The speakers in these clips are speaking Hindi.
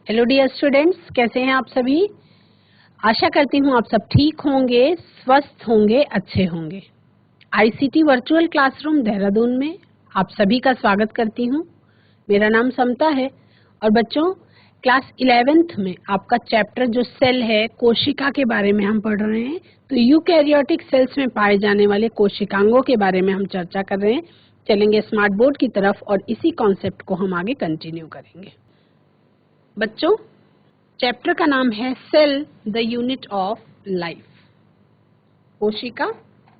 हेलो डियर स्टूडेंट्स, कैसे हैं आप सभी। आशा करती हूँ आप सब ठीक होंगे, स्वस्थ होंगे, अच्छे होंगे। आईसीटी वर्चुअल क्लासरूम देहरादून में आप सभी का स्वागत करती हूँ। मेरा नाम समता है और बच्चों क्लास 11th में आपका चैप्टर जो सेल है, कोशिका के बारे में हम पढ़ रहे हैं। तो यूकैरियोटिक सेल्स में पाए जाने वाले कोशिकांगों के बारे में हम चर्चा कर रहे हैं। चलेंगे स्मार्ट बोर्ड की तरफ और इसी कॉन्सेप्ट को हम आगे कंटिन्यू करेंगे। बच्चों, चैप्टर का नाम है cell the unit of life. कोशिका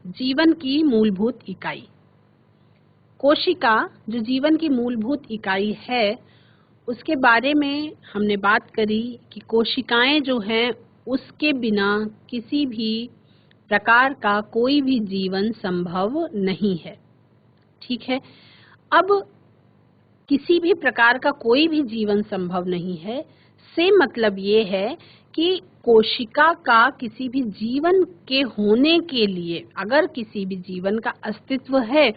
जीवन की मूलभूत इकाई। कोशिका जो जीवन की मूलभूत इकाई है, उसके बारे में हमने बात करी कि कोशिकाएं जो हैं उसके बिना किसी भी प्रकार का कोई भी जीवन संभव नहीं है। ठीक है, अब किसी भी प्रकार का कोई भी जीवन संभव नहीं है से मतलब ये है कि कोशिका का किसी भी जीवन के होने के लिए, अगर किसी भी जीवन का अस्तित्व है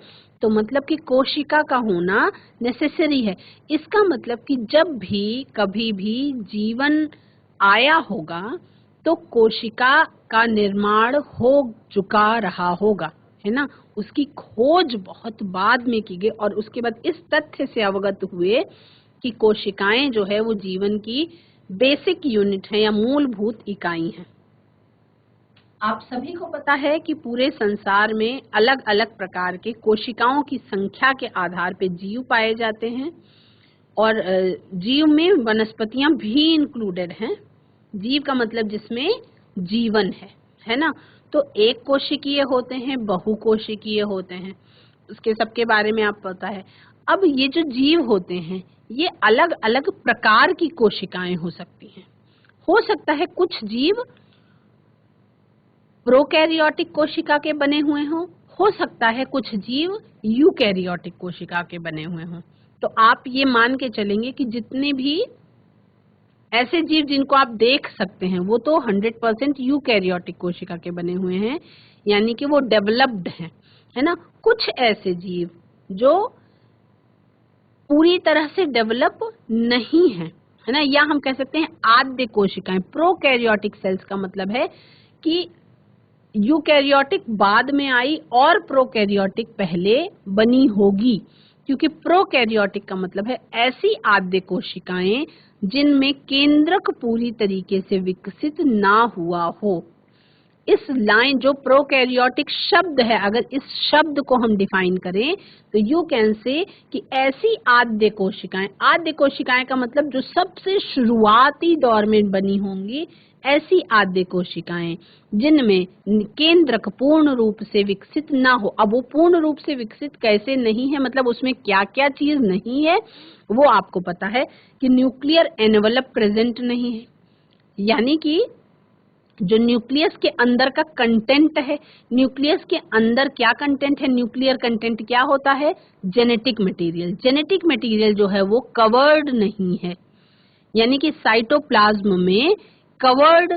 तो मतलब कि कोशिका का होना नेसेसरी है। इसका मतलब कि जब भी कभी भी जीवन आया होगा तो कोशिका का निर्माण हो चुका रहा होगा, है ना। उसकी खोज बहुत बाद में की गई और उसके बाद इस तथ्य से अवगत हुए कि कोशिकाएं जो है वो जीवन की बेसिक यूनिट है या मूलभूत इकाई है। आप सभी को पता है कि पूरे संसार में अलग अलग प्रकार के कोशिकाओं की संख्या के आधार पर जीव पाए जाते हैं और जीव में वनस्पतियां भी इंक्लूडेड हैं। जीव का मतलब जिसमें जीवन है ना। तो एक कोशिकीय होते हैं, बहुकोशिकीय होते हैं, उसके सबके बारे में आप पता है। अब ये जो जीव होते हैं ये अलग अलग प्रकार की कोशिकाएं हो सकती हैं। हो सकता है कुछ जीव प्रोकैरियोटिक कोशिका के बने हुए हों, हो सकता है कुछ जीव यूकैरियोटिक कोशिका के बने हुए हों। तो आप ये मान के चलेंगे कि जितने भी ऐसे जीव जिनको आप देख सकते हैं वो तो 100% यूकैरियोटिक कोशिका के बने हुए हैं, यानी कि वो डेवलप्ड हैं, है ना। कुछ ऐसे जीव जो पूरी तरह से डेवलप नहीं है, है ना, या हम कह सकते हैं आद्य कोशिकाएं। प्रोकैरियोटिक सेल्स का मतलब है कि यूकैरियोटिक बाद में आई और प्रोकैरियोटिक पहले बनी होगी, क्योंकि प्रोकैरियोटिक का मतलब है ऐसी आद्य कोशिकाएं जिनमें केंद्रक पूरी तरीके से विकसित ना हुआ हो। इस लाइन जो प्रोकैरियोटिक शब्द है, अगर इस शब्द को हम डिफाइन करें तो यू कैन से कि ऐसी आद्य कोशिकाएं का मतलब जो सबसे शुरुआती दौर में बनी होंगी, ऐसी आद्य कोशिकाएं जिनमें केंद्रक पूर्ण रूप से विकसित ना हो। अब वो पूर्ण रूप से विकसित कैसे नहीं है, मतलब उसमें क्या क्या चीज नहीं है वो आपको पता है कि न्यूक्लियर एनवलप प्रेजेंट नहीं है, यानी कि जो न्यूक्लियस के अंदर का कंटेंट है, न्यूक्लियस के अंदर क्या कंटेंट है, न्यूक्लियर कंटेंट क्या होता है, जेनेटिक मटेरियल। जेनेटिक मटेरियल जो है वो कवर्ड नहीं है, यानी कि साइटोप्लाज्म में कवर्ड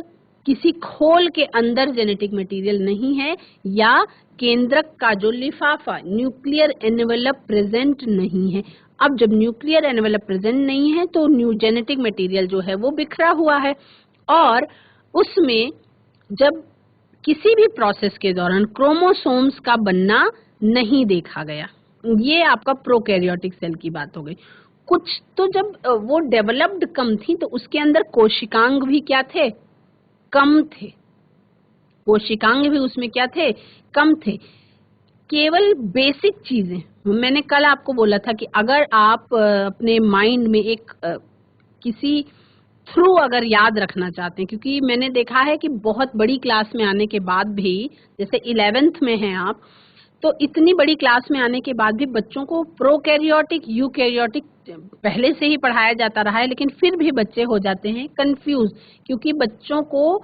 किसी खोल के अंदर जेनेटिक मटेरियल नहीं है, या केंद्रक का जो लिफाफा न्यूक्लियर एनवेलप प्रेजेंट नहीं है। अब जब न्यूक्लियर एनवेलप प्रेजेंट नहीं है तो न्यू जेनेटिक मटेरियल जो है वो बिखरा हुआ है और उसमें जब किसी भी प्रोसेस के दौरान क्रोमोसोम्स का बनना नहीं देखा गया। ये आपका प्रोकैरियोटिक सेल की बात हो गई। कुछ तो जब वो डेवलप्ड कम थी तो उसके अंदर कोशिकांग भी क्या थे, कम थे। कोशिकांग भी उसमें क्या थे, कम थे। केवल बेसिक चीजें, मैंने कल आपको बोला था कि अगर आप अपने माइंड में एक किसी थ्रू अगर याद रखना चाहते हैं, क्योंकि मैंने देखा है कि बहुत बड़ी क्लास में आने के बाद भी, जैसे 11th में हैं आप, तो इतनी बड़ी क्लास में आने के बाद भी बच्चों को प्रोकैरियोटिक यूकैरियोटिक पहले से ही पढ़ाया जाता रहा है, लेकिन फिर भी बच्चे हो जाते हैं कंफ्यूज, क्योंकि बच्चों को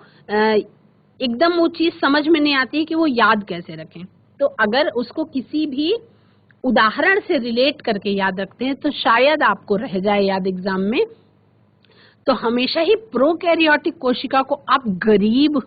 एकदम वो चीज समझ में नहीं आती है कि वो याद कैसे रखें। तो अगर उसको किसी भी उदाहरण से रिलेट करके याद रखते हैं तो शायद आपको रह जाए याद एग्जाम में। तो हमेशा ही प्रोकैरियोटिक कोशिका को आप गरीब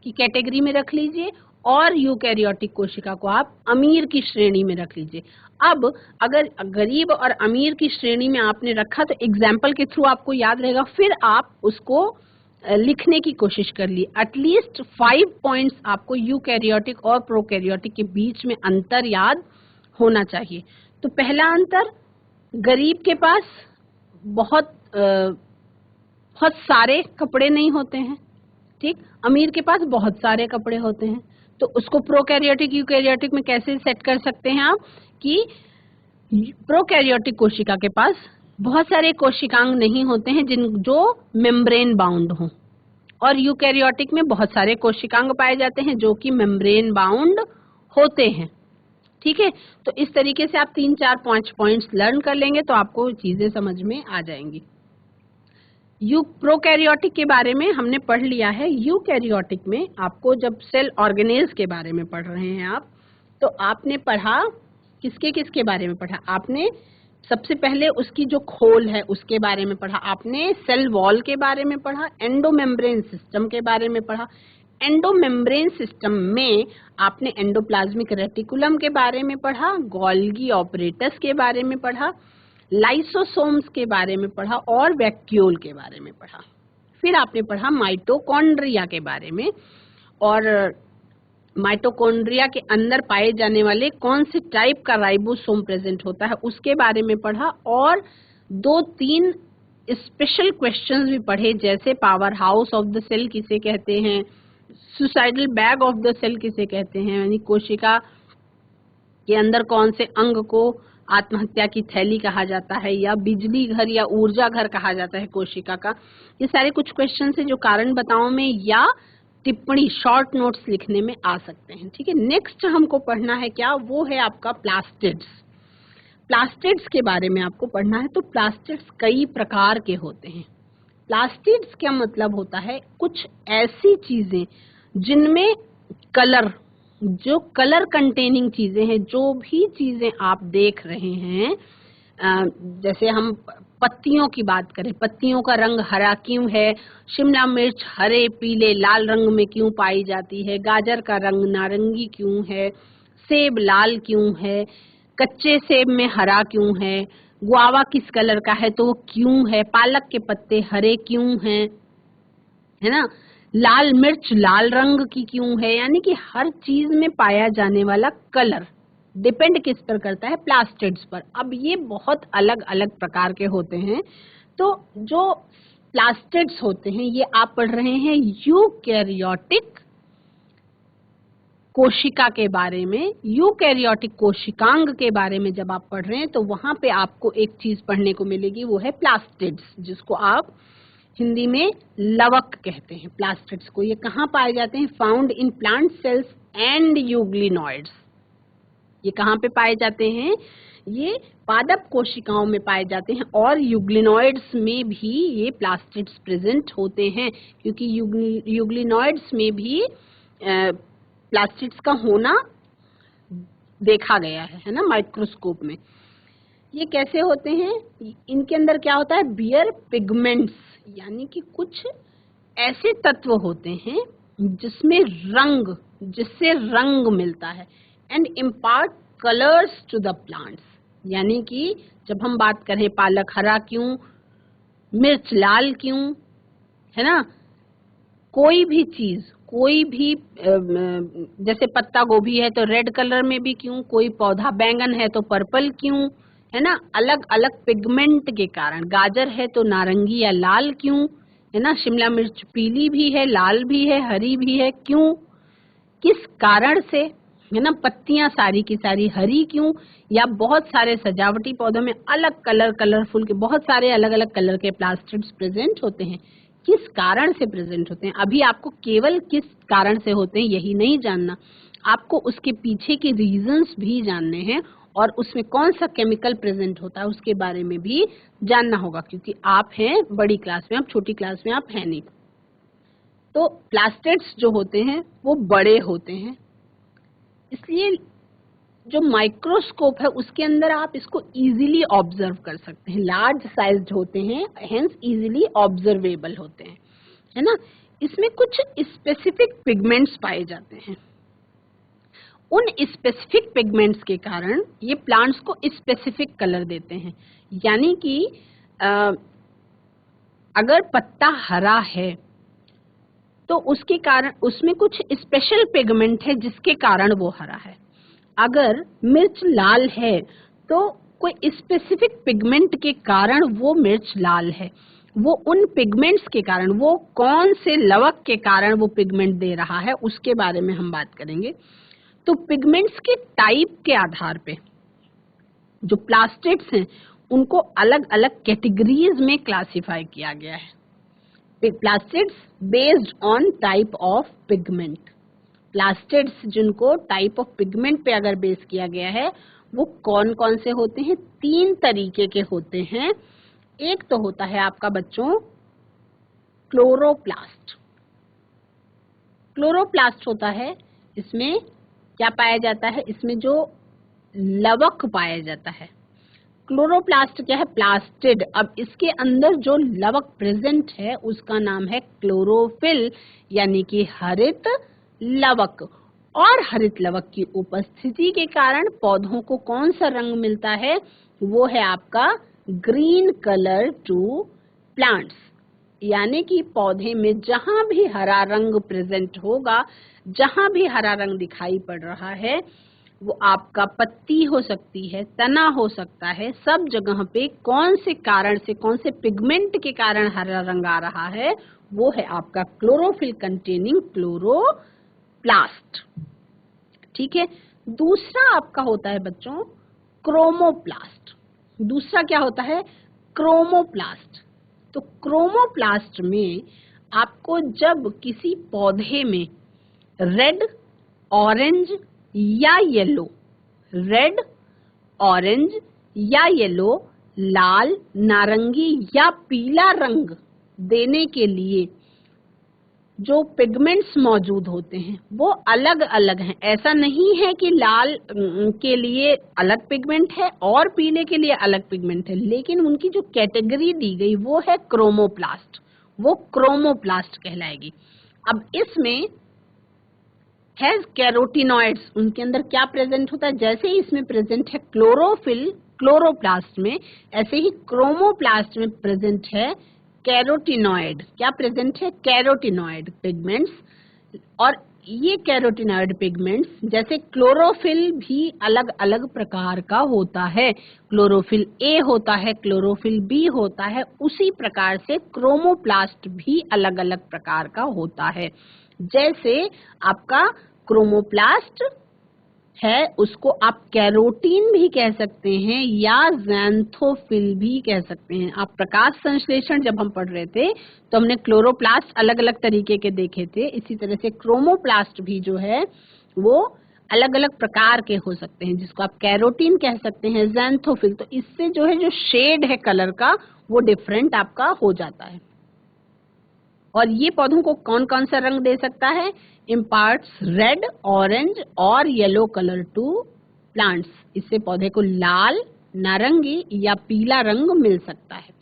की कैटेगरी में रख लीजिए और यूकैरियोटिक कोशिका को आप अमीर की श्रेणी में रख लीजिए। अब अगर गरीब और अमीर की श्रेणी में आपने रखा तो एग्जाम्पल के थ्रू आपको याद रहेगा, फिर आप उसको लिखने की कोशिश कर ली। एटलीस्ट 5 पॉइंट्स आपको यूकैरियोटिक और प्रोकैरियोटिक के बीच में अंतर याद होना चाहिए। तो पहला अंतर, गरीब के पास बहुत सारे कपड़े नहीं होते हैं, ठीक। अमीर के पास बहुत सारे कपड़े होते हैं। तो उसको प्रोकैरियोटिक यूकैरियोटिक में कैसे सेट कर सकते हैं आप कि प्रोकैरियोटिक कोशिका के पास बहुत सारे कोशिकांग नहीं होते हैं जो मेम्ब्रेन बाउंड हों, और यूकैरियोटिक में बहुत सारे कोशिकांग पाए जाते हैं जो कि मेम्ब्रेन बाउंड होते हैं, ठीक है। तो इस तरीके से आप 3, 4, 5 पॉइंट्स लर्न कर लेंगे तो आपको चीजें समझ में आ जाएंगी। प्रोकैरियोटिक के बारे में हमने पढ़ लिया है। यूकैरियोटिक में आपको जब सेल ऑर्गेनेल्स के बारे में पढ़ रहे हैं आप, तो आपने पढ़ा किसके बारे में पढ़ा? आपने सबसे पहले उसकी जो खोल है उसके बारे में पढ़ा, आपने सेल वॉल के बारे में पढ़ा, एंडोमेम्ब्रेन सिस्टम के बारे में पढ़ा। एंडोमेम्ब्रेन सिस्टम में आपने एंडोप्लाज्मिक रेटिकुलम के बारे में पढ़ा, गोल्गी ऑपरेटस के बारे में पढ़ा, लाइसोसोम्स के बारे में पढ़ा और वैक्यूल के बारे में पढ़ा। फिर आपने पढ़ा माइटोकॉन्ड्रिया के बारे में, और माइटोकॉन्ड्रिया के अंदर पाए जाने वाले कौन से टाइप का राइबोसोम प्रेजेंट होता है उसके बारे में पढ़ा, और 2-3 स्पेशल क्वेश्चंस भी पढ़े, जैसे power house of the cell किसे कहते हैं, suicidal bag of the cell किसे कहते हैं, यानी कोशिका के अंदर कौन से अंग को आत्महत्या की थैली कहा जाता है, या बिजली घर या ऊर्जा घर कहा जाता है कोशिका का। ये सारे कुछ क्वेश्चन है जो कारण बताओ में या टिप्पणी शॉर्ट नोट्स लिखने में आ सकते हैं, ठीक है। नेक्स्ट हमको पढ़ना है क्या, वो है आपका प्लास्टिड्स। प्लास्टिड्स के बारे में आपको पढ़ना है। तो प्लास्टिड्स कई प्रकार के होते हैं। प्लास्टिड्स क्या मतलब होता है, कुछ ऐसी चीजें जिनमें कलर, जो कलर कंटेनिंग चीजें हैं, जो भी चीजें आप देख रहे हैं, जैसे हम पत्तियों की बात करें, पत्तियों का रंग हरा क्यों है, शिमला मिर्च हरे पीले लाल रंग में क्यों पाई जाती है, गाजर का रंग नारंगी क्यों है, सेब लाल क्यों है, कच्चे सेब में हरा क्यों है, गुआवा किस कलर का है तो वो क्यों है, पालक के पत्ते हरे क्यों हैं, है ना, लाल मिर्च लाल रंग की क्यों है। यानी कि हर चीज में पाया जाने वाला कलर डिपेंड किस पर करता है, प्लास्टिड्स पर। अब ये बहुत अलग अलग प्रकार के होते हैं। तो जो प्लास्टिड्स होते हैं ये आप पढ़ रहे हैं यूकैरियोटिक कोशिका के बारे में। यूकैरियोटिक कोशिकांग के बारे में जब आप पढ़ रहे हैं तो वहां पे आपको एक चीज पढ़ने को मिलेगी, वो है प्लास्टिड्स, जिसको आप हिंदी में लवक कहते हैं। प्लास्टिड्स को ये कहाँ पाए जाते हैं, found in plant cells and euglenoids. ये कहाँ पे पाए जाते हैं, ये पादप कोशिकाओं में पाए जाते हैं, और यूग्लिनॉइड्स में भी ये प्लास्टिड्स प्रेजेंट होते हैं, क्योंकि यूग्लिनॉइड्स में भी प्लास्टिड्स का होना देखा गया है ना, माइक्रोस्कोप में। ये कैसे होते हैं, इनके अंदर क्या होता है, बियर पिगमेंट्स, यानी कि कुछ ऐसे तत्व होते हैं जिसमें रंग, जिससे रंग मिलता है, and impart colours to the plants. यानी कि जब हम बात करें पालक हरा क्यों, मिर्च लाल क्यों, है ना, कोई भी चीज, कोई भी जैसे पत्ता गोभी है तो रेड कलर में भी क्यों, कोई पौधा बैंगन है तो पर्पल क्यों, है ना, अलग अलग पिगमेंट के कारण। गाजर है तो नारंगी या लाल क्यों, है ना, शिमला मिर्च पीली भी है, लाल भी है, हरी भी है, क्यों, किस कारण से, है ना, पत्तियां सारी की सारी हरी क्यों, या बहुत सारे सजावटी पौधों में अलग कलर, कलरफुल के बहुत सारे अलग अलग कलर के प्लास्टिड्स प्रेजेंट होते हैं, किस कारण से प्रेजेंट होते हैं। अभी आपको केवल किस कारण से होते हैं यही नहीं जानना, आपको उसके पीछे के रीजंस भी जानने हैं, और उसमें कौन सा केमिकल प्रेजेंट होता है उसके बारे में भी जानना होगा, क्योंकि आप हैं बड़ी क्लास में, आप छोटी क्लास में आप हैं नहीं। तो प्लास्टिड्स जो होते हैं वो बड़े होते हैं, इसलिए जो माइक्रोस्कोप है उसके अंदर आप इसको इजीली ऑब्जर्व कर सकते हैं। लार्ज साइज्ड होते हैं, हेंस इजीली ऑब्जर्वेबल होते हैं, है ना। इसमें कुछ स्पेसिफिक पिगमेंट्स पाए जाते हैं, उन स्पेसिफिक पिगमेंट्स के कारण ये प्लांट्स को स्पेसिफिक कलर देते हैं। यानी कि अगर पत्ता हरा है तो उसके कारण उसमें कुछ स्पेशल पिगमेंट है जिसके कारण वो हरा है। अगर मिर्च लाल है तो कोई स्पेसिफिक पिगमेंट के कारण वो मिर्च लाल है। वो उन पिगमेंट्स के कारण, वो कौन से लवक के कारण वो पिगमेंट दे रहा है, उसके बारे में हम बात करेंगे। तो पिगमेंट्स के टाइप के आधार पे जो प्लास्टिड्स हैं उनको अलग अलग कैटेगरीज में क्लासिफाई किया गया है। Plastids based on type of pigment. Plastids जिनको टाइप ऑफ पिगमेंट पे अगर बेस किया गया है वो कौन कौन से होते हैं? 3 तरीके के होते हैं। एक तो होता है आपका बच्चों क्लोरोप्लास्ट। क्लोरोप्लास्ट होता है, इसमें क्या पाया जाता है? इसमें जो लवक पाया जाता है। क्लोरोप्लास्ट क्या है? प्लास्टिड। अब इसके अंदर जो लवक प्रेजेंट है उसका नाम है क्लोरोफिल, यानी कि हरित लवक। और हरित लवक की उपस्थिति के कारण पौधों को कौन सा रंग मिलता है? वो है आपका ग्रीन कलर टू प्लांट्स। यानी कि पौधे में जहां भी हरा रंग प्रेजेंट होगा, जहां भी हरा रंग दिखाई पड़ रहा है, वो आपका पत्ती हो सकती है, तना हो सकता है, सब जगह पे कौन से कारण से, कौन से पिगमेंट के कारण हरा रंग आ रहा है, वो है आपका क्लोरोफिल कंटेनिंग क्लोरोप्लास्ट। ठीक है। दूसरा आपका होता है बच्चों क्रोमोप्लास्ट। दूसरा क्या होता है? क्रोमोप्लास्ट। तो क्रोमोप्लास्ट में आपको जब किसी पौधे में रेड, ऑरेंज या येलो, रेड, ऑरेंज या येलो, लाल, नारंगी या पीला रंग देने के लिए जो पिगमेंट्स मौजूद होते हैं वो अलग अलग हैं। ऐसा नहीं है कि लाल के लिए अलग पिगमेंट है और पीले के लिए अलग पिगमेंट है, लेकिन उनकी जो कैटेगरी दी गई वो है क्रोमोप्लास्ट। वो क्रोमोप्लास्ट कहलाएगी। अब इसमें है कैरोटिनॉइड्स। उनके अंदर क्या प्रेजेंट होता है? जैसे ही इसमें प्रेजेंट है क्लोरोफिल क्लोरोप्लास्ट में, ऐसे ही क्रोमोप्लास्ट में प्रेजेंट है कैरोटिनॉइड। क्या प्रेजेंट है? Carotenoid pigments. और ये कैरोटिनॉइड पिगमेंट्स जैसे क्लोरोफिल भी अलग अलग प्रकार का होता है, क्लोरोफिल ए होता है, क्लोरोफिल बी होता है, उसी प्रकार से क्रोमोप्लास्ट भी अलग अलग प्रकार का होता है। जैसे आपका क्रोमोप्लास्ट है उसको आप कैरोटीन भी कह सकते हैं या ज़ैंथोफिल भी कह सकते हैं। आप प्रकाश संश्लेषण जब हम पढ़ रहे थे तो हमने क्लोरोप्लास्ट अलग अलग तरीके के देखे थे, इसी तरह से क्रोमोप्लास्ट भी जो है वो अलग अलग प्रकार के हो सकते हैं, जिसको आप कैरोटीन कह सकते हैं, ज़ैंथोफिल। तो इससे जो है जो शेड है कलर का वो डिफरेंट आपका हो जाता है। और ये पौधों को कौन कौन सा रंग दे सकता है? इम्पार्ट्स रेड, ऑरेंज और येलो कलर टू प्लांट्स। इससे पौधे को लाल, नारंगी या पीला रंग मिल सकता है।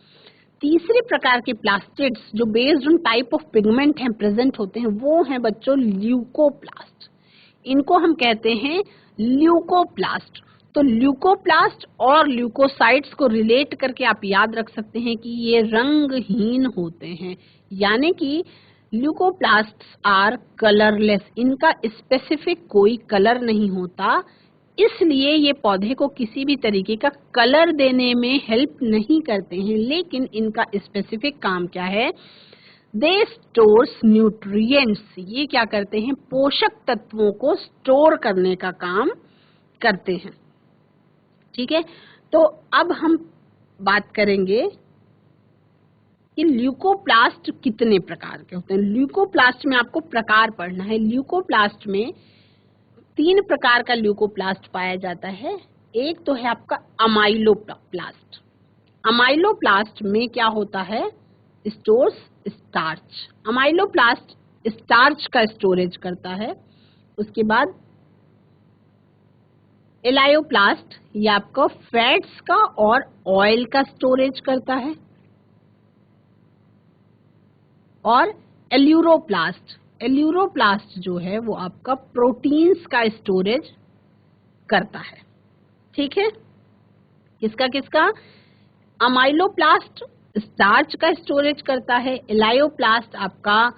तीसरे प्रकार के प्लास्टिड्स जो based on type of pigment हैं प्रेजेंट होते हैं वो हैं बच्चों ल्यूकोप्लास्ट। इनको हम कहते हैं ल्यूकोप्लास्ट। तो ल्यूकोप्लास्ट और ल्यूकोसाइट्स को रिलेट करके आप याद रख सकते हैं कि ये रंगहीन होते हैं, यानी कि ल्यूकोप्लास्ट्स आर कलरलेस। इनका स्पेसिफिक कोई कलर नहीं होता, इसलिए ये पौधे को किसी भी तरीके का कलर देने में हेल्प नहीं करते हैं। लेकिन इनका स्पेसिफिक काम क्या है? दे स्टोर्स न्यूट्रिएंट्स। ये क्या करते हैं? पोषक तत्वों को स्टोर करने का काम करते हैं। ठीक है। तो अब हम बात करेंगे कि ल्यूकोप्लास्ट कितने प्रकार के होते हैं। ल्यूकोप्लास्ट में आपको प्रकार पढ़ना है। ल्यूकोप्लास्ट में 3 प्रकार का ल्यूकोप्लास्ट पाया जाता है। एक तो है आपका अमाइलोप्लास्ट। अमाइलोप्लास्ट में क्या होता है? Stores starch. अमाइलोप्लास्ट स्टार्च का स्टोरेज करता है। उसके बाद एलायोप्लास्ट ये आपका फैट्स का और ऑयल का स्टोरेज करता है। और एल्यूरोप्लास्ट, एल्यूरोप्लास्ट जो है वो आपका प्रोटीन्स का स्टोरेज करता है। ठीक है, किसका किसका? अमाइलोप्लास्ट स्टार्च का स्टोरेज करता है, एलायोप्लास्ट आपका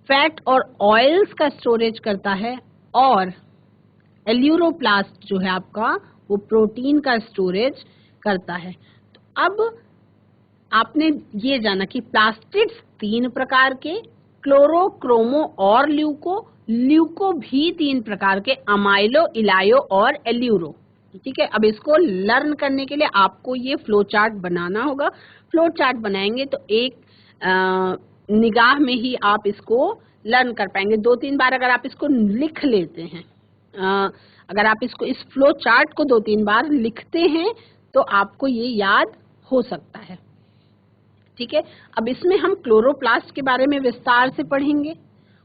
फैट और ऑयल्स का स्टोरेज करता है, और एल्यूरोप्लास्ट जो है आपका वो प्रोटीन का स्टोरेज करता है। तो अब आपने ये जाना कि प्लास्टिड्स 3 प्रकार के, क्लोरो, क्रोमो और ल्यूको, ल्यूको भी 3 प्रकार के, अमाइलो, इलायो और एल्यूरो। ठीक है, अब इसको लर्न करने के लिए आपको ये फ्लो चार्ट बनाना होगा। फ्लो चार्ट बनाएंगे तो एक निगाह में ही आप इसको लर्न कर पाएंगे। 2-3 बार अगर आप इसको लिख लेते हैं, अगर आप इसको इस फ्लो चार्ट को 2-3 बार लिखते हैं तो आपको ये याद हो सकता है। ठीक है, अब इसमें हम क्लोरोप्लास्ट के बारे में विस्तार से पढ़ेंगे,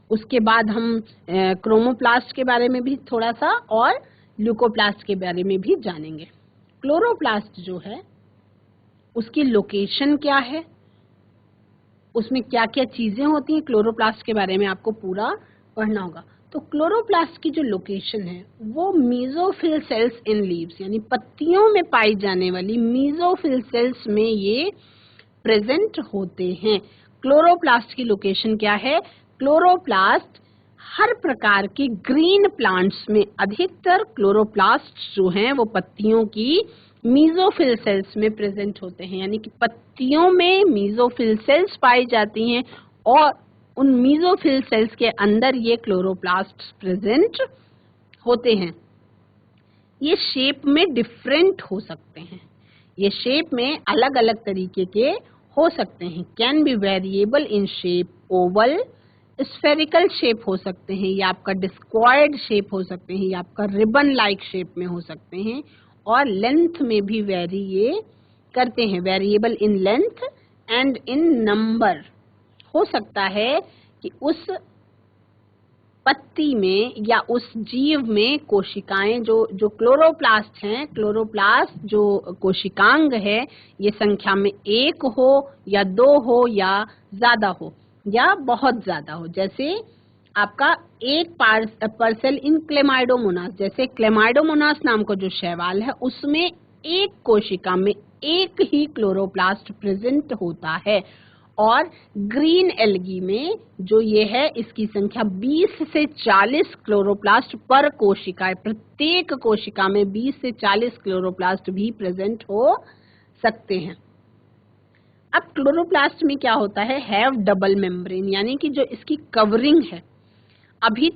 उसके बाद हम क्रोमोप्लास्ट के बारे में भी थोड़ा सा और ल्यूकोप्लास्ट के बारे में भी जानेंगे। क्लोरोप्लास्ट जो है उसकी लोकेशन क्या है, उसमें क्या क्या चीजें होती हैं, क्लोरोप्लास्ट के बारे में आपको पूरा पढ़ना होगा। तो क्लोरोप्लास्ट की जो लोकेशन है वो मीजोफिल सेल्स इन लीव्स, यानी पत्तियों में पाई जाने वाली मीजोफिल सेल्स में ये प्रेजेंट होते हैं। क्लोरोप्लास्ट की लोकेशन क्या है? क्लोरोप्लास्ट हर प्रकार के ग्रीन प्लांट्स में, अधिकतर क्लोरोप्लास्ट जो हैं वो पत्तियों की मीजोफिल सेल्स में प्रेजेंट होते हैं, यानी कि पत्तियों में मीजोफिल सेल्स पाई जाती हैं और उन मीजोफिल सेल्स के अंदर ये क्लोरोप्लास्ट प्रेजेंट होते हैं। ये शेप में डिफरेंट हो सकते हैं, ये शेप में अलग अलग तरीके के हो सकते हैं। Can be variable in shape, Oval, spherical shape हो सकते हैं, या आपका डिस्क्वायर्ड शेप हो सकते हैं, या आपका रिबन लाइक शेप में हो सकते हैं, और लेंथ में भी वेरी ये करते हैं, variable in length and in number. हो सकता है कि उस पत्ती में या उस जीव में कोशिकाएं जो क्लोरोप्लास्ट हैं, क्लोरोप्लास्ट जो कोशिकांग है, ये संख्या में 1 हो या 2 हो या ज्यादा हो या बहुत ज्यादा हो। जैसे आपका एक पार्सल इन क्लेमाइडोमोनास, जैसे क्लेमाइडोमोनास नाम का जो शैवाल है उसमें एक कोशिका में एक ही क्लोरोप्लास्ट प्रेजेंट होता है, और ग्रीन एल्गी में जो ये है इसकी संख्या 20 से 40 क्लोरोप्लास्ट पर कोशिका है। प्रत्येक कोशिका में 20 से 40 क्लोरोप्लास्ट भी प्रेजेंट हो सकते हैं। अब क्लोरोप्लास्ट में क्या होता है? हैव डबल मेम्ब्रेन, यानी कि जो इसकी कवरिंग है। अभी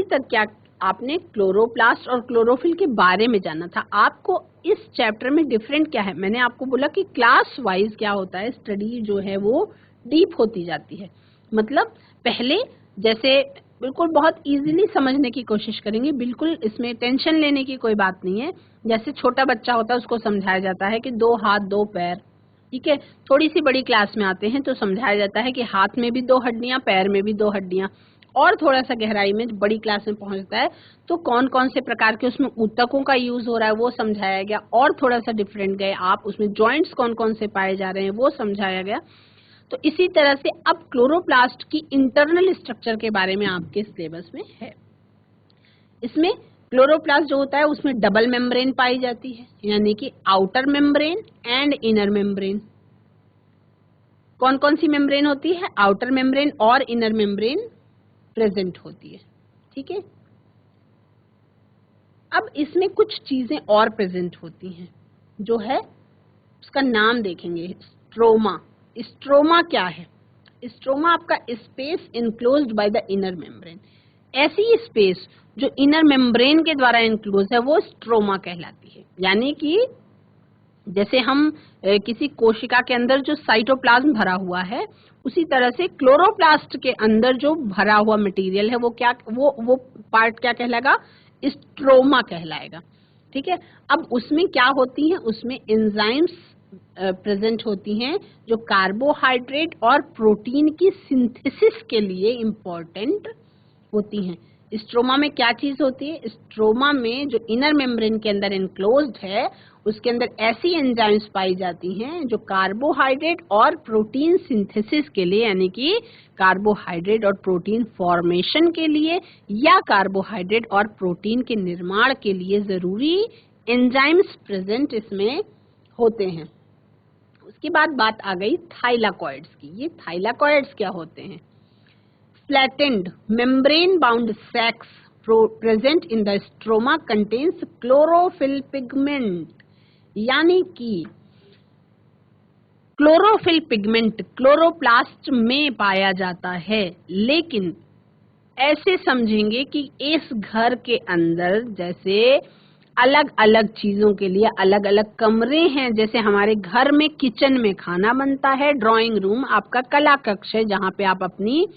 तक क्या आपने क्लोरोप्लास्ट और क्लोरोफिल के बारे में जाना था। आपको इस चैप्टर में डिफरेंट क्या है, मैंने आपको बोला कि क्लास वाइज क्या होता है, स्टडी जो है वो डीप होती जाती है। मतलब पहले जैसे बिल्कुल बहुत इजीली समझने की कोशिश करेंगे, बिल्कुल इसमें टेंशन लेने की कोई बात नहीं है। जैसे छोटा बच्चा होता है उसको समझाया जाता है कि 2 हाथ 2 पैर, ठीक है। थोड़ी सी बड़ी क्लास में आते हैं तो समझाया जाता है कि हाथ में भी 2 हड्डियां, पैर में भी 2 हड्डियां, और थोड़ा सा गहराई में बड़ी क्लास में पहुंचता है तो कौन कौन से प्रकार के उसमें ऊतकों का यूज हो रहा है वो समझाया गया, और थोड़ा सा डिफरेंट गए आप, उसमें जॉइंट्स कौन कौन से पाए जा रहे हैं वो समझाया गया। तो इसी तरह से अब क्लोरोप्लास्ट की इंटरनल स्ट्रक्चर के बारे में आपके सिलेबस में है। इसमें क्लोरोप्लास्ट जो होता है उसमें डबल मेम्ब्रेन पाई जाती है, यानी कि outer membrane and inner membrane. कौन कौन सी मेम्ब्रेन होती है? आउटर मेम्ब्रेन और इनर मेम्ब्रेन प्रेजेंट होती है, ठीक है। अब इसमें कुछ चीजें और प्रेजेंट होती हैं, जो है उसका नाम देखेंगे, स्ट्रोमा। स्ट्रोमा क्या है? स्ट्रोमा आपका space enclosed by the inner membrane. ऐसी स्पेस जो इनर मेम्ब्रेन के द्वारा इनक्लोज है वो स्ट्रोमा कहलाती है। यानी कि जैसे हम किसी कोशिका के अंदर जो साइटोप्लाज्म भरा हुआ है, उसी तरह से क्लोरोप्लास्ट के अंदर जो भरा हुआ मटेरियल है वो पार्ट क्या कहलाएगा? स्ट्रोमा कहलाएगा, ठीक है। अब उसमें क्या होती हैं? उसमें एंजाइम्स प्रेजेंट होती हैं जो कार्बोहाइड्रेट और प्रोटीन की सिंथेसिस के लिए इम्पोर्टेंट होती हैं। स्ट्रोमा में क्या चीज होती है? स्ट्रोमा में जो इनर मेम्ब्रेन के अंदर एनक्लोज्ड है, उसके अंदर ऐसी एंजाइम्स पाई जाती हैं जो कार्बोहाइड्रेट और प्रोटीन सिंथेसिस के लिए, यानी कि कार्बोहाइड्रेट और प्रोटीन फॉर्मेशन के लिए या कार्बोहाइड्रेट और प्रोटीन के निर्माण के लिए जरूरी एंजाइम्स प्रेजेंट इसमें होते हैं। उसके बाद बात आ गई थाइलाकॉइड्स की। ये थाइलाकॉइड्स क्या होते हैं? Flattened membrane bound sacs present in the stroma contains chlorophyll pigment, यानी कि क्लोरोफिल पिगमेंट क्लोरोप्लास्ट में पाया जाता है। लेकिन ऐसे समझेंगे कि इस घर के अंदर जैसे अलग अलग चीजों के लिए अलग अलग कमरे हैं, जैसे हमारे घर में किचन में खाना बनता है, ड्राइंग रूम आपका कला कक्ष है जहाँ पे आप अपनी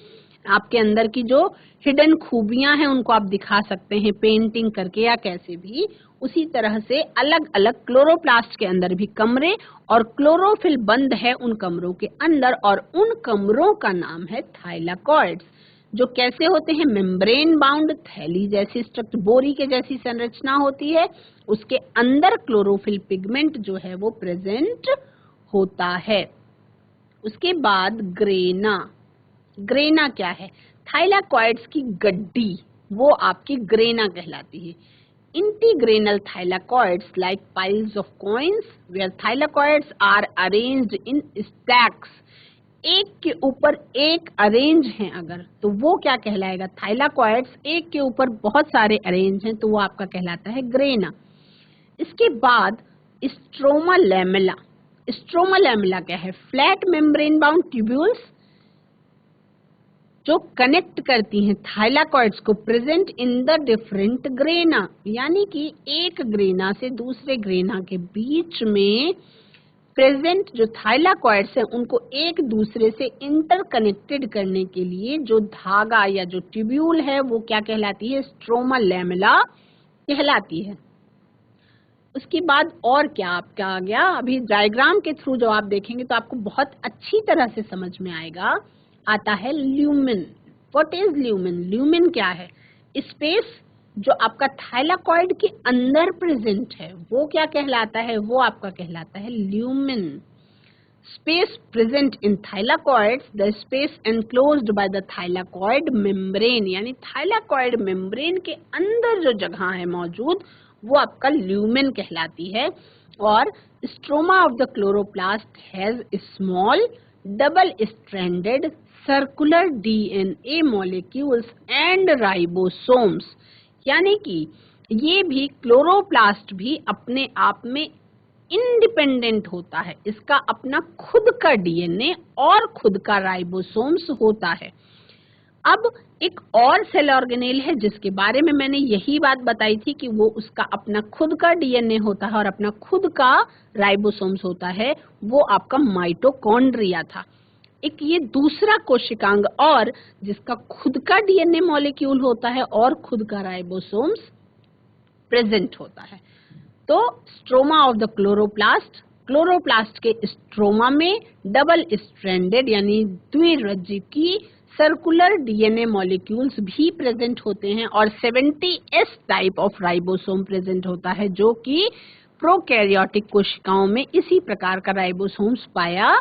आपके अंदर की जो हिडन खूबियां हैं उनको आप दिखा सकते हैं पेंटिंग करके या कैसे भी। उसी तरह से अलग अलग क्लोरोप्लास्ट के अंदर भी कमरे और क्लोरोफिल बंद है उन कमरों के अंदर, और उन कमरों का नाम है थाइलाकॉइड्स, जो कैसे होते हैं? मेम्ब्रेन बाउंड, थैली जैसी स्ट्रक्चर, बोरी के जैसी संरचना होती है, उसके अंदर क्लोरोफिल पिगमेंट जो है वो प्रेजेंट होता है। उसके बाद ग्रेना। ग्रेना क्या है? थाइलाकॉइड्स की गड्डी, वो आपकी ग्रेना कहलाती है। Intergranal thylakoids like piles of coins where thylakoids are arranged in stacks, एक के ऊपर एक अरेंज हैं अगर, तो वो क्या कहलाएगा? थाइलाकॉइड्स एक के ऊपर बहुत सारे अरेंज हैं तो वो आपका कहलाता है ग्रेना। इसके बाद स्ट्रोमा लैमेला। स्ट्रोमा लैमेला क्या है? फ्लैट मेम्ब्रेन बाउंड ट्यूब्यूल्स जो कनेक्ट करती हैं थाइलाकॉइड्स को, present in the different grana, यानी कि एक ग्रेना से दूसरे ग्रेना के बीच में प्रेजेंट जो थाइलाकॉइड्स हैं उनको एक दूसरे से इंटरकनेक्टेड करने के लिए जो धागा या जो ट्यूब्यूल है वो क्या कहलाती है? स्ट्रोमा लैमेला कहलाती है। उसके बाद और क्या आपका आ गया? अभी डायग्राम के थ्रू जो आप देखेंगे तो आपको बहुत अच्छी तरह से समझ में आएगा। आता है lumen. What is lumen? Lumen क्या है? स्पेस जो आपका थाइलाकॉइड के अंदर प्रेजेंट है वो क्या कहलाता है? वो आपका कहलाता है lumen. Space present in thylakoids, the space enclosed by the thylakoid membrane, यानी थाइलाकॉइड मेम्ब्रेन के अंदर जो जगह है मौजूद वो आपका ल्यूमेन कहलाती है। और stroma of the chloroplast has small double stranded circular DNA molecules and ribosomes, यानी कि ये भी क्लोरोप्लास्ट भी अपने आप में इंडिपेंडेंट होता है, इसका अपना खुद का DNA और खुद का राइबोसोम्स होता है। अब एक और सेल ऑर्गेनेल है जिसके बारे में मैंने यही बात बताई थी कि वो उसका अपना खुद का DNA होता है और अपना खुद का राइबोसोम्स होता है, वो आपका माइटोकॉन्ड्रिया था। एक ये दूसरा कोशिकांग और जिसका खुद का DNA मॉलिक्यूल होता है और खुद का राइबोसोम्स प्रेजेंट होता है। तो stroma of the chloroplast, chloroplast के स्ट्रोमा में डबल स्ट्रैंडेड यानी द्विरज्जी की सर्कुलर DNA मॉलिक्यूल्स भी प्रेजेंट होते हैं और 70S type of ribosome present होता है, जो कि प्रोकैरियोटिक कोशिकाओं में इसी प्रकार का राइबोसोम्स पाया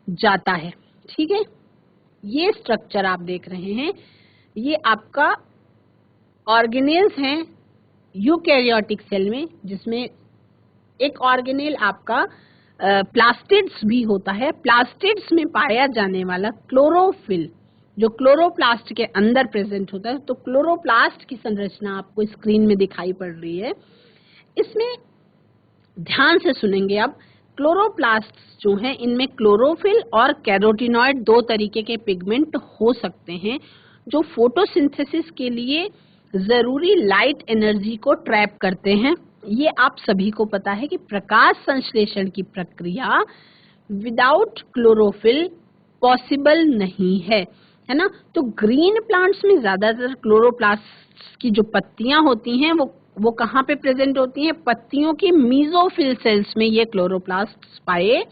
जाता है। ठीक है, ये स्ट्रक्चर आप देख रहे हैं, ये आपका ऑर्गेनेल्स हैं यूकैरियोटिक सेल में, जिसमें एक ऑर्गेनेल आपका प्लास्टिड्स भी होता है। प्लास्टिड्स में पाया जाने वाला क्लोरोफिल जो क्लोरोप्लास्ट के अंदर प्रेजेंट होता है, तो क्लोरोप्लास्ट की संरचना आपको स्क्रीन में दिखाई पड़ रही है। इसमें ध्यान से सुनेंगे अब, क्लोरोप्लास्ट जो हैं इनमें क्लोरोफिल और कैरोटिनॉइड दो तरीके के पिगमेंट हो सकते हैं जो फोटोसिंथेसिस के लिए जरूरी लाइट एनर्जी को ट्रैप करते हैं। ये आप सभी को पता है कि प्रकाश संश्लेषण की प्रक्रिया विदाउट क्लोरोफिल पॉसिबल नहीं है ना। तो ग्रीन प्लांट्स में ज्यादातर क्लोरोप्लास्ट की जो पत्तियां होती हैं वो कहाँ पे प्रेजेंट होती हैं? पत्तियों की मीजोफिल सेल्स में ये क्लोरोप्लास्ट पाए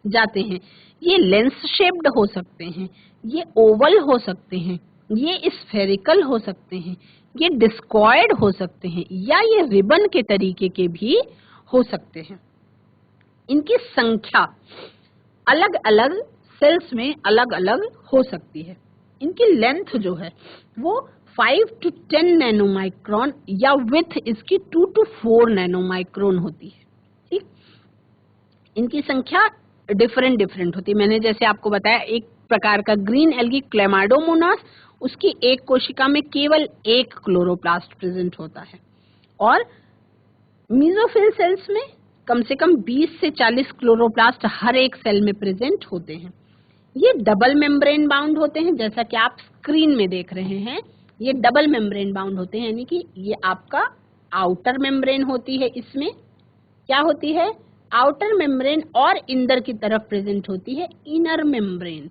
जाते हैं। ये लेंस शेप्ड हो सकते हैं, ये ओवल हो सकते हैं, ये स्फेरिकल हो सकते हैं, ये डिस्कॉइड हो सकते हैं, या ये रिबन के तरीके के भी हो सकते हैं। इनकी संख्या अलग अलग सेल्स में अलग अलग हो सकती है। इनकी लेंथ जो है वो 5 to 10 नैनोमाइक्रोन या विड्थ इसकी 2 to 4 नैनोमाइक्रोन होती है। ठीक, इनकी संख्या डिफरेंट होती है। मैंने जैसे आपको बताया, एक प्रकार का ग्रीन एल्गी क्लेमाइडोमोनास, उसकी एक कोशिका में केवल एक क्लोरोप्लास्ट प्रेजेंट होता है, और मीजोफिल सेल्स में कम से कम 20 से 40 क्लोरोप्लास्ट हर एक सेल में प्रेजेंट होते हैं। ये डबल मेम्ब्रेन बाउंड होते हैं, जैसा कि आप स्क्रीन में देख रहे हैं। ये डबल मेम्ब्रेन बाउंड होते हैं, यानी कि ये आपका आउटर मेम्ब्रेन होती है, इसमें क्या होती है, आउटर मेम्ब्रेन, और इंदर की तरफ प्रेजेंट होती है इनर मेम्ब्रेन,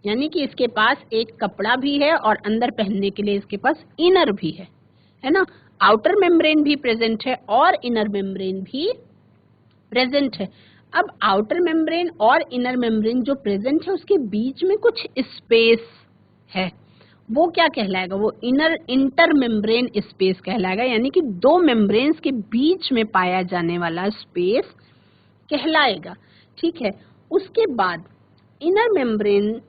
यानी कि इसके पास एक कपड़ा भी है और अंदर पहनने के लिए इसके पास इनर भी है ना। आउटर मेम्ब्रेन भी प्रेजेंट है और इनर मेम्ब्रेन भी प्रेजेंट है। अब आउटर मेम्ब्रेन और इनर मेम्ब्रेन जो प्रेजेंट है उसके बीच में कुछ स्पेस है, वो क्या कहलाएगा, वो इंटर मेम्ब्रेन स्पेस कहलाएगा, यानी कि दो मेम्ब्रेन्स के बीच में पाया जाने वाला स्पेस कहलाएगा। ठीक है, उसके बाद इनर मेम्ब्रेन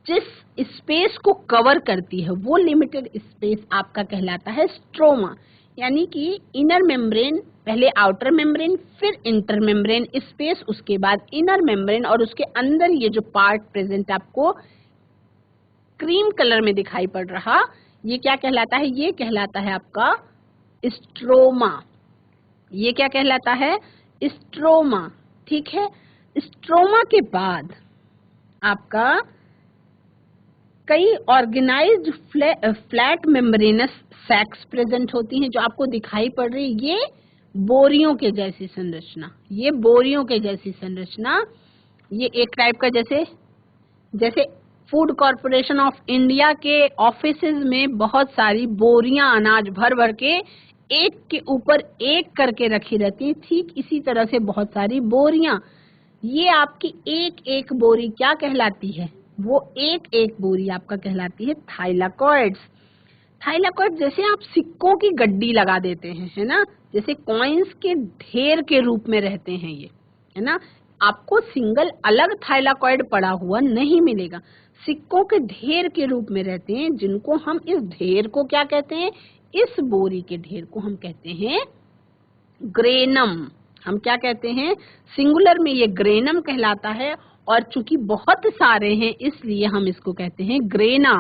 जिस स्पेस को कवर करती है वो लिमिटेड स्पेस आपका कहलाता है स्ट्रोमा, यानी कि इनर मेम्ब्रेन, पहले आउटर मेम्ब्रेन, फिर इंटर मेम्ब्रेन स्पेस, उसके बाद इनर मेम्ब्रेन, और उसके अंदर ये जो पार्ट प्रेजेंट आपको क्रीम कलर में दिखाई पड़ रहा, ये क्या कहलाता है, ये कहलाता है आपका स्ट्रोमा। ये क्या कहलाता है, स्ट्रोमा। ठीक है, स्ट्रोमा के बाद आपका कई ऑर्गेनाइज्ड फ्लैट मेम्ब्रेनस सैक्स प्रेजेंट होती हैं, जो आपको दिखाई पड़ रही है। ये बोरियों के जैसी संरचना, ये बोरियों के जैसी संरचना, ये एक टाइप का जैसे फूड कॉर्पोरेशन ऑफ इंडिया के ऑफिसेज में बहुत सारी बोरियां अनाज भर भर के एक के ऊपर एक करके रखी रहती हैं, ठीक इसी तरह से बहुत सारी बोरियां। ये आपकी एक एक बोरी क्या कहलाती है, वो एक एक बोरी आपका कहलाती है थाइलाकॉइड्स। थाइलाकॉइड जैसे आप सिक्कों की गड्डी लगा देते हैं, है ना, जैसे कॉइन्स के ढेर के रूप में रहते हैं ये, है ना। आपको सिंगल अलग थाइलाकॉइड पड़ा हुआ नहीं मिलेगा, सिक्कों के ढेर के रूप में रहते हैं, जिनको हम इस ढेर को क्या कहते हैं, इस बोरी के ढेर को हम कहते हैं ग्रेनम। हम क्या कहते हैं, सिंगुलर में ये ग्रेनम कहलाता है, और चूंकि बहुत सारे हैं इसलिए हम इसको कहते हैं ग्रेना।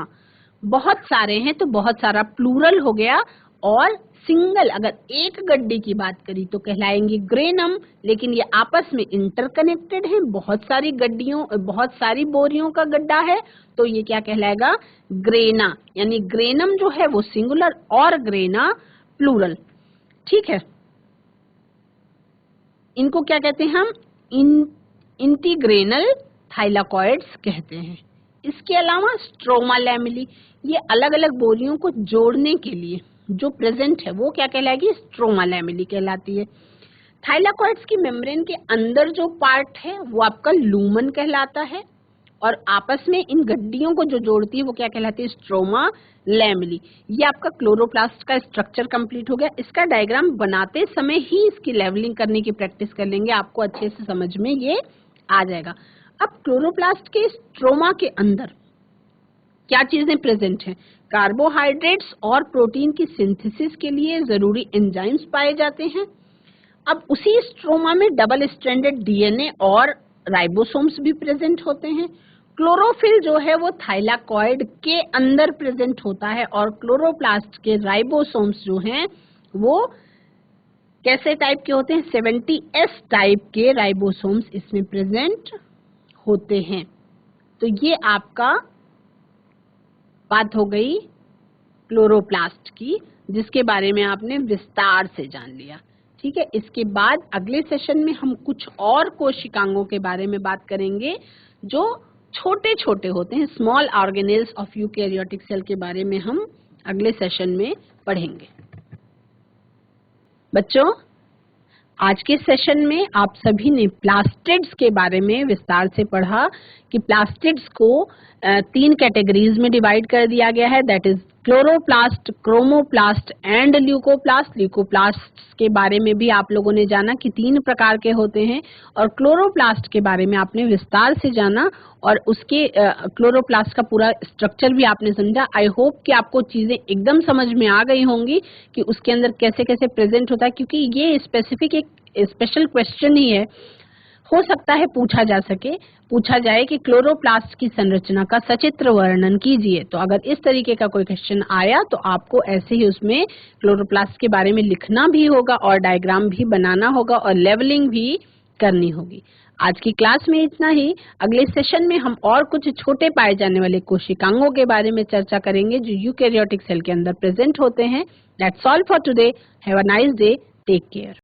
बहुत सारे हैं तो बहुत सारा प्लूरल हो गया, और सिंगल अगर एक गड्ढे की बात करी तो कहलाएंगे ग्रेनम, लेकिन ये आपस में इंटरकनेक्टेड हैं, बहुत सारी गड्डियों, बहुत सारी बोरियों का गड्ढा है, तो ये क्या कहलाएगा, ग्रेना। यानी ग्रेनम जो है वो सिंगुलर और ग्रेना प्लूरल। ठीक है, इनको क्या कहते हैं हम, इंटीग्रेनल थाइलाकॉइड्स कहते हैं। इसके अलावा स्ट्रोमा लैमेली, ये अलग अलग बोरियों को जोड़ने के लिए जो प्रेजेंट है वो क्या कहलाएगी, स्ट्रोमा लैमेली कहलाती है। थाइलाकॉइड्स की मेम्ब्रेन के अंदर जो पार्ट है वो आपका लूमन कहलाता है, और आपस में इन गड्डियों को जो जोड़ती है वो क्या कहलाती है, स्ट्रोमा लैमेली। ये आपका क्लोरोप्लास्ट का स्ट्रक्चर कंप्लीट हो गया। इसका डायग्राम बनाते समय ही इसकी लेवलिंग करने की प्रैक्टिस कर लेंगे, आपको अच्छे से समझ में ये आ जाएगा। अब क्लोरोप्लास्ट के स्ट्रोमा के अंदर क्या चीजें प्रेजेंट हैं, कार्बोहाइड्रेट्स और प्रोटीन की सिंथेसिस के लिए जरूरी एंजाइम्स पाए जाते हैं। अब उसी स्ट्रोमा में डबल स्ट्रैंडेड डीएनए और राइबोसोम्स भी प्रेजेंट होते हैं। क्लोरोफिल जो है वो थाइलाकॉइड के अंदर प्रेजेंट होता है, और क्लोरोप्लास्ट के राइबोसोम्स जो हैं वो कैसे टाइप के होते हैं, 70S टाइप के राइबोसोम्स इसमें प्रेजेंट होते हैं। तो ये आपका बात हो गई क्लोरोप्लास्ट की, जिसके बारे में आपने विस्तार से जान लिया। ठीक है, इसके बाद अगले सेशन में हम कुछ और कोशिकांगों के बारे में बात करेंगे जो छोटे छोटे होते हैं, small organelles of eukaryotic cell के बारे में हम अगले सेशन में पढ़ेंगे। बच्चों, आज के सेशन में आप सभी ने प्लास्टिड्स के बारे में विस्तार से पढ़ा कि प्लास्टिड्स को 3 कैटेगरीज में डिवाइड कर दिया गया है, that is chloroplast, chromoplast and leucoplast. Leucoplast के बारे में भी आप लोगों ने जाना कि 3 प्रकार के होते हैं, और क्लोरोप्लास्ट के बारे में आपने विस्तार से जाना और उसके क्लोरोप्लास्ट का पूरा स्ट्रक्चर भी आपने समझा। आई होप कि आपको चीजें एकदम समझ में आ गई होंगी कि उसके अंदर कैसे कैसे प्रेजेंट होता है, क्योंकि ये स्पेसिफिक एक स्पेशल क्वेश्चन ही है, हो सकता है पूछा जाए कि क्लोरोप्लास्ट की संरचना का सचित्र वर्णन कीजिए। तो अगर इस तरीके का कोई क्वेश्चन आया तो आपको ऐसे ही उसमें क्लोरोप्लास्ट के बारे में लिखना भी होगा और डायग्राम भी बनाना होगा और लेवलिंग भी करनी होगी। आज की क्लास में इतना ही। अगले सेशन में हम और कुछ छोटे पाए जाने वाले कोशिकांगों के बारे में चर्चा करेंगे जो यूकैरियोटिक सेल के अंदर प्रेजेंट होते हैं। That's all for today. Have a nice day. Take care.